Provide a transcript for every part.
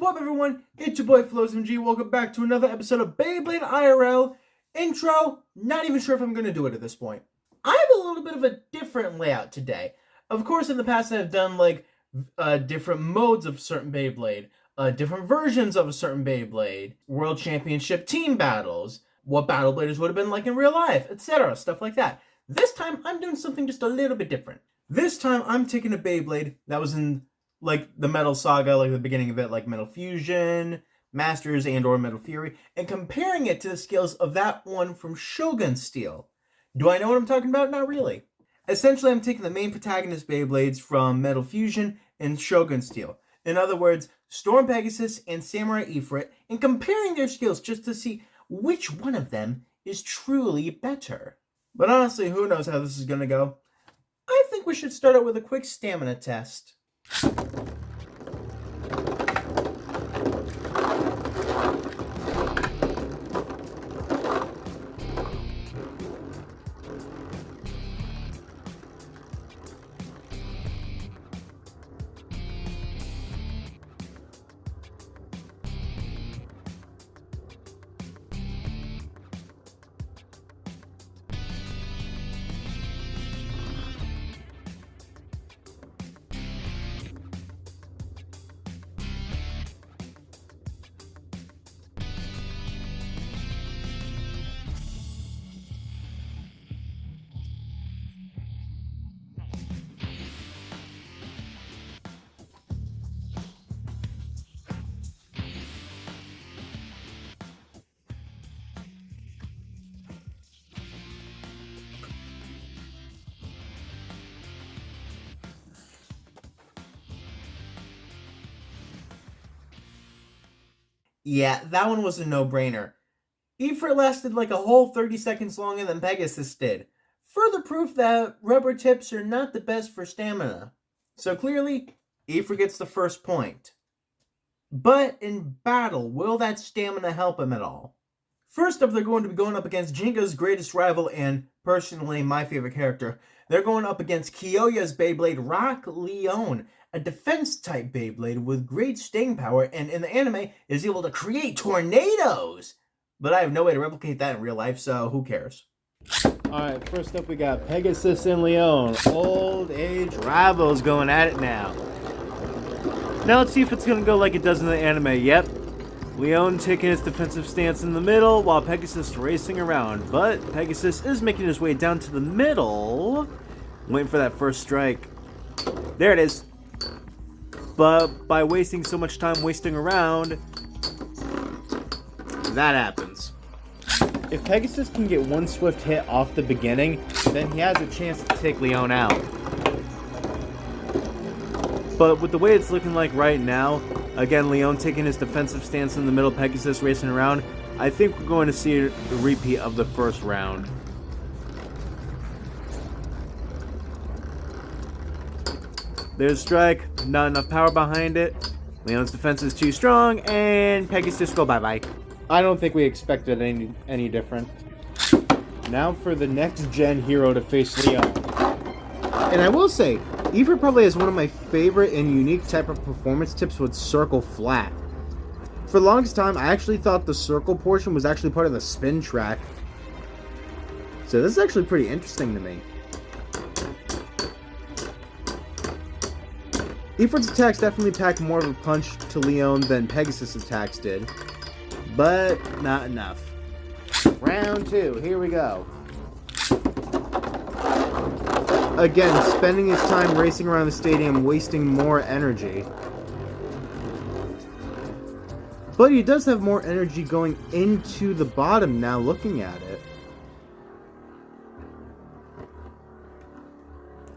What up, everyone? It's your boy Floz MG. Welcome back to another episode of BeyBlade IRL. Intro, not even sure if I'm going to do it at this point. I have a little bit of a different layout today. Of course, in the past I've done different modes of certain Beyblade, different versions of a certain Beyblade, World Championship team battles, what Battle Bladers would have been like in real life, etc. Stuff like that. This time, I'm doing something just a little bit different. This time, I'm taking a Beyblade that was in the Metal Saga, the beginning of it, like Metal Fusion, Masters, and or Metal Fury, and comparing it to the skills of that one from Shogun Steel. Do I know what I'm talking about? Not really. Essentially, I'm taking the main protagonist Beyblades from Metal Fusion and Shogun Steel. In other words, Storm Pegasus and Samurai Ifrit, and comparing their skills just to see which one of them is truly better. But honestly, who knows how this is going to go? I think we should start out with a quick stamina test. Yeah, that one was a no-brainer. Ifrit lasted like a whole 30 seconds longer than Pegasus did. Further proof that rubber tips are not the best for stamina. So clearly, Ifrit gets the first point. But in battle, will that stamina help him at all? First up, they're going to be going up against Jinga's greatest rival and, personally, my favorite character. They're going up against Kyoya's Beyblade Rock Leon, a defense-type Beyblade with great staying power and in the anime is able to create tornadoes. But I have no way to replicate that in real life, so who cares? Alright, first up we got Pegasus and Leon. Old age rivals going at it now. Now let's see if it's going to go like it does in the anime. Yep. Leon taking his defensive stance in the middle while Pegasus racing around. But Pegasus is making his way down to the middle. Waiting for that first strike. There it is. But by wasting so much time wasting around, that happens. If Pegasus can get one swift hit off the beginning, then he has a chance to take Leon out. But with the way it's looking like right now, again, Leon taking his defensive stance in the middle, Pegasus racing around, I think we're going to see a repeat of the first round. There's a strike, not enough power behind it. Leon's defense is too strong, and Pegasus go bye-bye. I don't think we expected any different. Now for the next gen hero to face Leon. And I will say, Ifrit probably has one of my favorite and unique type of performance tips with circle flat. For the longest time, I actually thought the circle portion was actually part of the spin track. So this is actually pretty interesting to me. Ifrit's attacks definitely pack more of a punch to Leon than Pegasus' attacks did, but not enough. Round 2, here we go. Again, spending his time racing around the stadium, wasting more energy. But he does have more energy going into the bottom now, looking at it.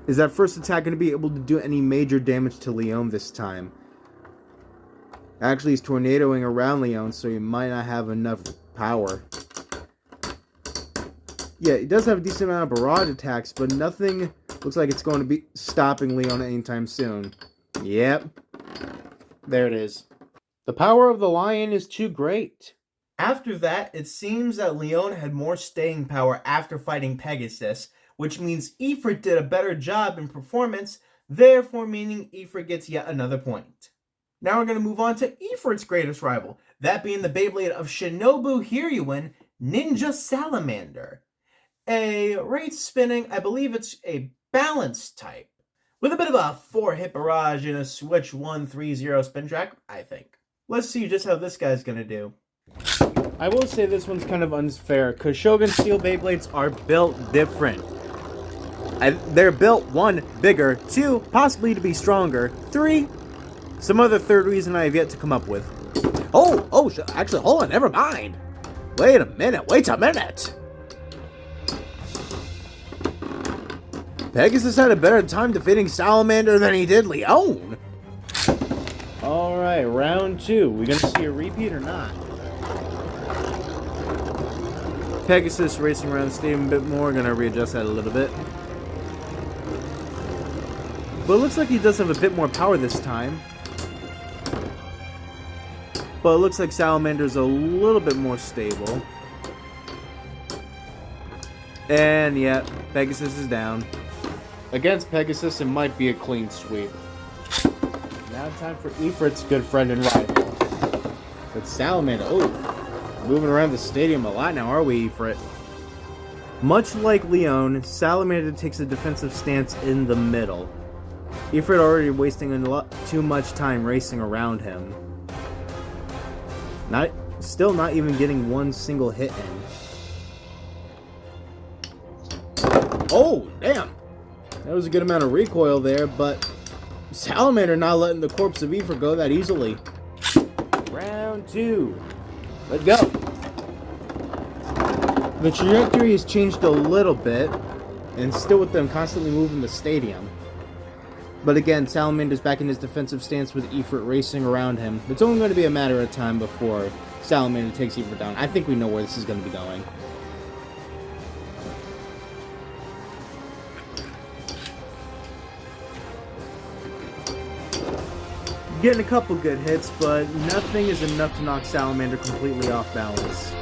Is that first attack going to be able to do any major damage to Leon this time? Actually, he's tornadoing around Leon, so he might not have enough power. Yeah, he does have a decent amount of barrage attacks, but nothing looks like it's going to be stopping Leon anytime soon. Yep. There it is. The power of the lion is too great. After that, it seems that Leon had more staying power after fighting Pegasus, which means Ifrit did a better job in performance, therefore meaning Ifrit gets yet another point. Now we're going to move on to Ifrit's greatest rival, that being the Beyblade of Shinobu Hiryuin, Ninja Salamander. A rate spinning, I believe it's a balance type, with a bit of a 4-hit barrage and a switch 1-3-0 spin track, I think. Let's see just how this guy's going to do. I will say this one's kind of unfair, because Shogun Steel Beyblades are built different. They're built, 1, bigger, 2, possibly to be stronger, 3, some other third reason I have yet to come up with. Actually, hold on, never mind. Wait a minute. Pegasus had a better time defeating Salamander than he did Leon. Alright, round 2. We gonna see a repeat or not? Pegasus racing around the stadium a bit more. Gonna readjust that a little bit. But it looks like he does have a bit more power this time. But it looks like Salamander's a little bit more stable. And yeah, Pegasus is down. Against Pegasus, it might be a clean sweep. Now time for Ifrit's good friend and rival. But Salamander, moving around the stadium a lot now, are we, Ifrit? Much like Leon, Salamander takes a defensive stance in the middle. Ifrit already wasting too much time racing around him. Still not even getting one single hit in. Oh, damn! That was a good amount of recoil there, but Salamander not letting the corpse of Ifrit go that easily. Round 2. Let's go. The trajectory has changed a little bit, and still with them constantly moving the stadium. But again, Salamander's back in his defensive stance with Ifrit racing around him. It's only going to be a matter of time before Salamander takes Ifrit down. I think we know where this is going to be going. Getting a couple good hits, but nothing is enough to knock Salamander completely off balance.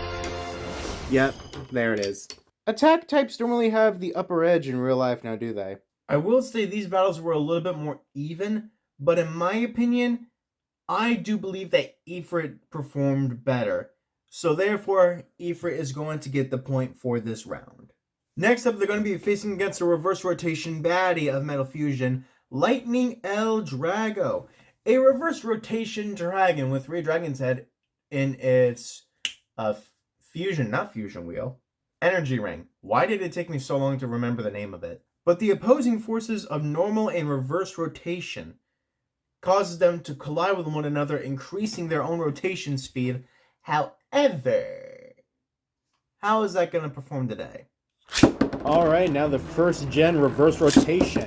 Yep, there it is. Attack types don't really have the upper edge in real life now, do they? I will say these battles were a little bit more even, but in my opinion, I do believe that Ifrit performed better. So therefore, Ifrit is going to get the point for this round. Next up, they're going to be facing against a reverse rotation baddie of Metal Fusion, Lightning El Drago. A reverse rotation dragon with 3 dragon's head in its fusion wheel. Energy ring. Why did it take me so long to remember the name of it? But the opposing forces of normal and reverse rotation causes them to collide with one another, increasing their own rotation speed. However, how is that going to perform today? Alright, now the first gen reverse rotation.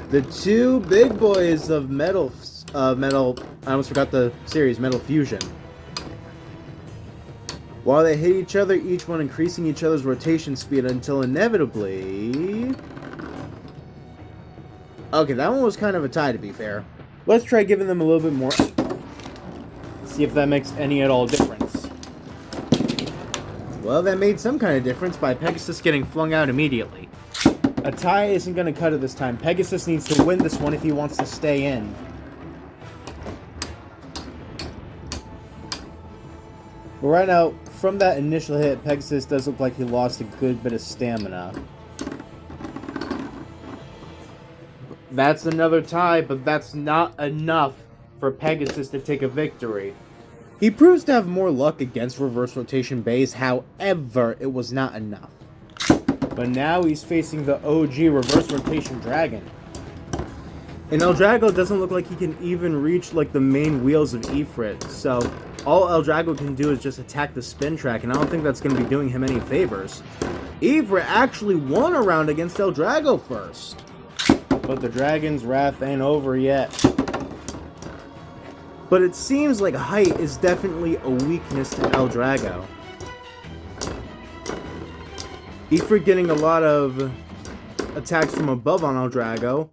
The 2 big boys of Metal, I almost forgot the series, Metal Fusion. While they hit each other, each one increasing each other's rotation speed until inevitably... Okay, that one was kind of a tie, to be fair. Let's try giving them a little bit more. See if that makes any at all difference. Well, that made some kind of difference by Pegasus getting flung out immediately. A tie isn't going to cut it this time. Pegasus needs to win this one if he wants to stay in. But right now, from that initial hit, Pegasus does look like he lost a good bit of stamina. That's another tie, but that's not enough for Pegasus to take a victory. He proves to have more luck against reverse rotation bays, however, it was not enough. But now he's facing the OG reverse rotation dragon. And El Drago doesn't look like he can even reach like the main wheels of Ifrit, so all El Drago can do is just attack the spin track, and I don't think that's going to be doing him any favors. Ifrit actually won a round against El Drago first. But the dragon's wrath ain't over yet. But it seems like height is definitely a weakness to El Drago. Ifrit getting a lot of attacks from above on El Drago,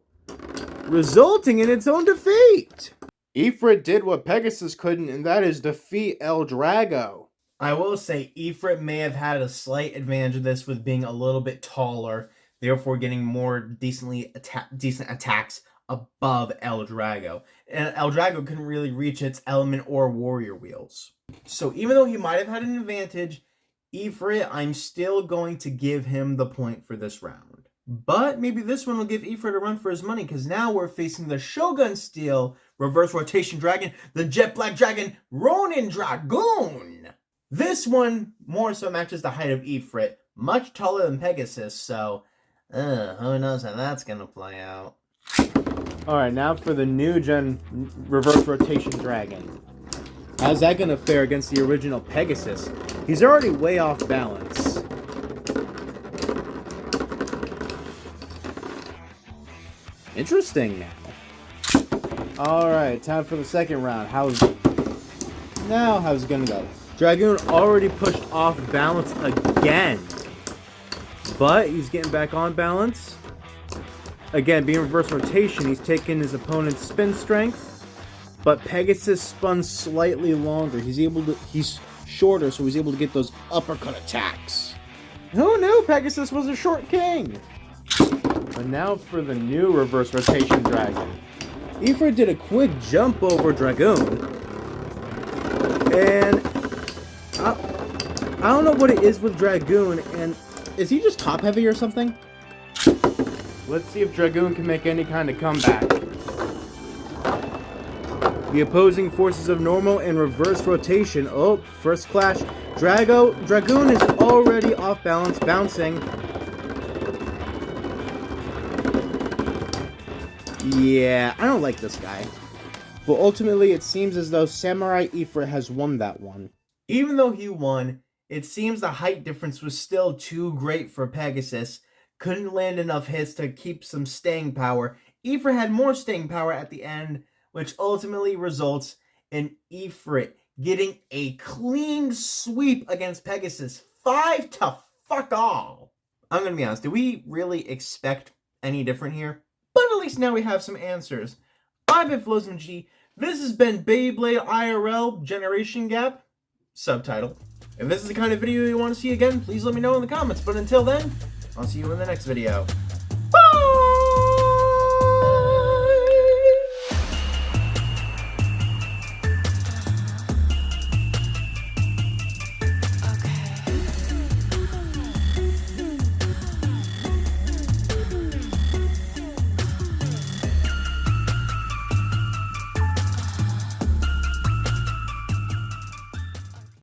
resulting in its own defeat. Ifrit did what Pegasus couldn't, and that is defeat El Drago. I will say Ifrit may have had a slight advantage of this with being a little bit taller, therefore getting more decent attacks above El Drago. And El Drago couldn't really reach its element or warrior wheels. So even though he might have had an advantage, Ifrit, I'm still going to give him the point for this round. But maybe this one will give Ifrit a run for his money, because now we're facing the Shogun Steel Reverse Rotation Dragon, the Jet Black Dragon, Ronin Dragoon. This one more so matches the height of Ifrit, much taller than Pegasus, so who knows how that's going to play out. Alright, now for the new gen Reverse Rotation Dragon. How's that going to fare against the original Pegasus? He's already way off balance. Interesting now. Alright, time for the second round. How's it going to go? Dragoon already pushed off balance again. But he's getting back on balance. Again, being reverse rotation, he's taking his opponent's spin strength. But Pegasus spun slightly longer. He's shorter, so he's able to get those uppercut attacks. Who knew Pegasus was a short king? But now for the new reverse rotation dragon. Ifrit did a quick jump over Dragoon. And I don't know what it is with Dragoon, and is he just top heavy or something? Let's see if Dragoon can make any kind of comeback. The opposing forces of normal and reverse rotation. Oh, first clash. Dragoon is already off balance, bouncing. Yeah, I don't like this guy. But ultimately, it seems as though Samurai Ifrit has won that one. Even though he won, it seems the height difference was still too great for Pegasus. Couldn't land enough hits to keep some staying power. Ifrit had more staying power at the end, which ultimately results in Ifrit getting a clean sweep against Pegasus. 5 to fuck all. I'm going to be honest, do we really expect any different here? But at least now we have some answers. I've been Floz. This has been BeyBlade IRL Generation Gap. Subtitle. If this is the kind of video you want to see again, please let me know in the comments. But until then, I'll see you in the next video.